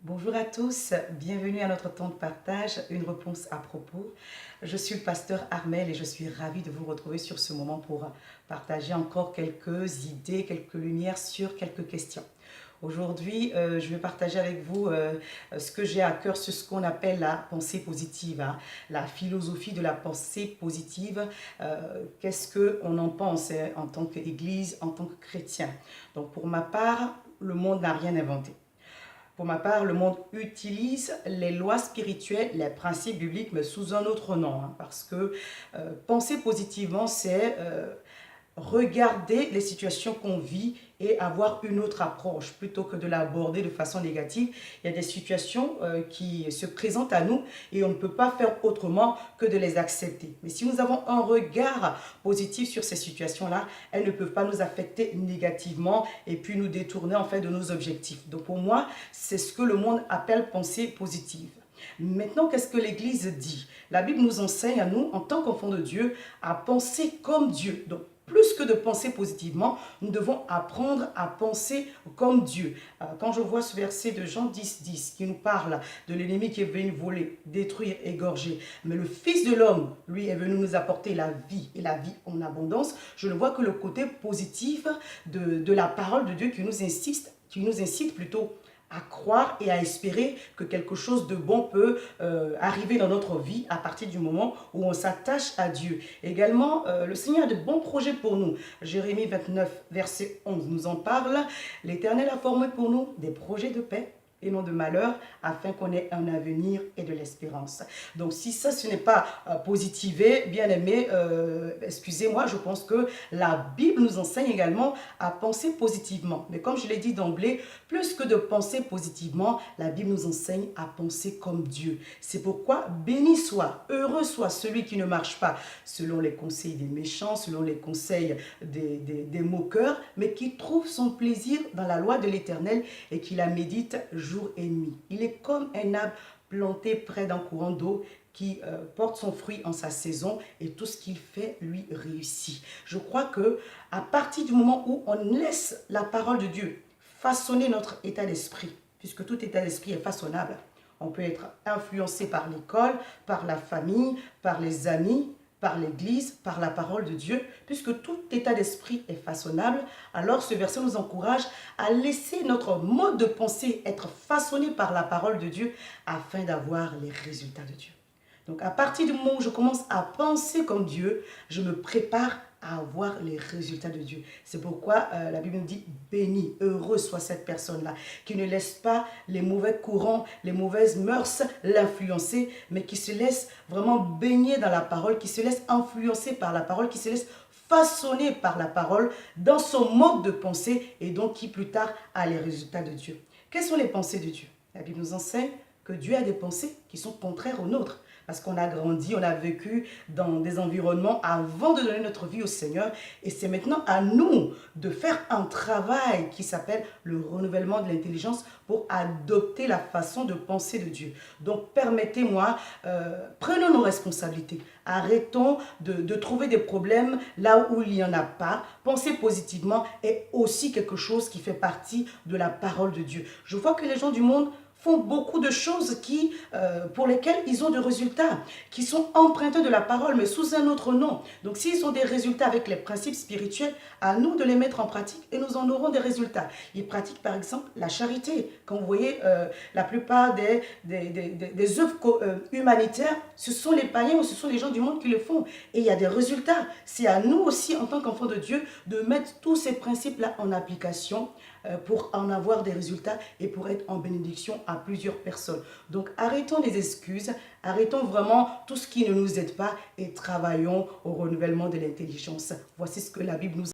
Bonjour à tous, bienvenue à notre temps de partage, une réponse à propos. Je suis le pasteur Armel et je suis ravie de vous retrouver sur ce moment pour partager encore quelques idées, quelques lumières sur quelques questions. Aujourd'hui, je vais partager avec vous ce que j'ai à cœur sur ce qu'on appelle la pensée positive, hein, la philosophie de la pensée positive. Qu'est-ce qu'on en pense en tant qu'Église, en tant que chrétien? Donc pour ma part, le monde n'a rien inventé. Pour ma part, le monde utilise les lois spirituelles, les principes bibliques, mais sous un autre nom. Hein, parce que penser positivement, c'est regarder les situations qu'on vit et avoir une autre approche plutôt que de l'aborder de façon négative. Il y a des situations qui se présentent à nous et on ne peut pas faire autrement que de les accepter. Mais si nous avons un regard positif sur ces situations-là, elles ne peuvent pas nous affecter négativement et puis nous détourner en fait de nos objectifs. Donc pour moi, c'est ce que le monde appelle pensée positive. Maintenant, qu'est-ce que l'Église dit? La Bible nous enseigne à nous, en tant qu'enfants de Dieu, à penser comme Dieu. Donc, plus que de penser positivement, nous devons apprendre à penser comme Dieu. Quand je vois ce verset de Jean 10, 10 qui nous parle de l'ennemi qui est venu voler, détruire, égorger, mais le Fils de l'homme, lui, est venu nous apporter la vie et la vie en abondance, je ne vois que le côté positif de la parole de Dieu qui nous incite plutôt à croire et à espérer que quelque chose de bon peut arriver dans notre vie à partir du moment où on s'attache à Dieu. Également, le Seigneur a de bons projets pour nous. Jérémie 29, verset 11 nous en parle. L'Éternel a formé pour nous des projets de paix et non de malheur, afin qu'on ait un avenir et de l'espérance. Donc si ça, ce n'est pas positivé, bien aimé, excusez-moi, je pense que la Bible nous enseigne également à penser positivement. Mais comme je l'ai dit d'emblée, plus que de penser positivement, la Bible nous enseigne à penser comme Dieu. C'est pourquoi béni soit, heureux soit celui qui ne marche pas selon les conseils des méchants, selon les conseils des moqueurs, mais qui trouve son plaisir dans la loi de l'Éternel et qui la médite jour et nuit. Il est comme un arbre planté près d'un courant d'eau qui porte son fruit en sa saison et tout ce qu'il fait lui réussit. Je crois que à partir du moment où on laisse la parole de Dieu façonner notre état d'esprit, puisque tout état d'esprit est façonnable, on peut être influencé par l'école, par la famille, par les amis, par l'Église, par la parole de Dieu, puisque tout état d'esprit est façonnable, alors ce verset nous encourage à laisser notre mode de pensée être façonné par la parole de Dieu afin d'avoir les résultats de Dieu. Donc à partir du moment où je commence à penser comme Dieu, je me prépare à avoir les résultats de Dieu. C'est pourquoi la Bible nous dit béni, heureux soit cette personne-là, qui ne laisse pas les mauvais courants, les mauvaises mœurs l'influencer, mais qui se laisse vraiment baigner dans la parole, qui se laisse influencer par la parole, qui se laisse façonner par la parole dans son mode de pensée et donc qui plus tard a les résultats de Dieu. Quelles sont les pensées de Dieu? La Bible nous enseigne que Dieu a des pensées qui sont contraires aux nôtres. Parce qu'on a grandi, on a vécu dans des environnements avant de donner notre vie au Seigneur. Et c'est maintenant à nous de faire un travail qui s'appelle le renouvellement de l'intelligence pour adopter la façon de penser de Dieu. Donc permettez-moi, prenons nos responsabilités. Arrêtons de trouver des problèmes là où il n'y en a pas. Penser positivement est aussi quelque chose qui fait partie de la parole de Dieu. Je vois que les gens du monde font beaucoup de choses pour lesquelles ils ont des résultats, qui sont empruntés de la parole, mais sous un autre nom. Donc s'ils ont des résultats avec les principes spirituels, à nous de les mettre en pratique et nous en aurons des résultats. Ils pratiquent par exemple la charité. Quand vous voyez la plupart des œuvres humanitaires, ce sont les païens ou ce sont les gens du monde qui le font. Et il y a des résultats. C'est à nous aussi, en tant qu'enfants de Dieu, de mettre tous ces principes-là en application pour en avoir des résultats et pour être en bénédiction à plusieurs personnes. Donc arrêtons les excuses, arrêtons vraiment tout ce qui ne nous aide pas et travaillons au renouvellement de l'intelligence. Voici ce que la Bible nous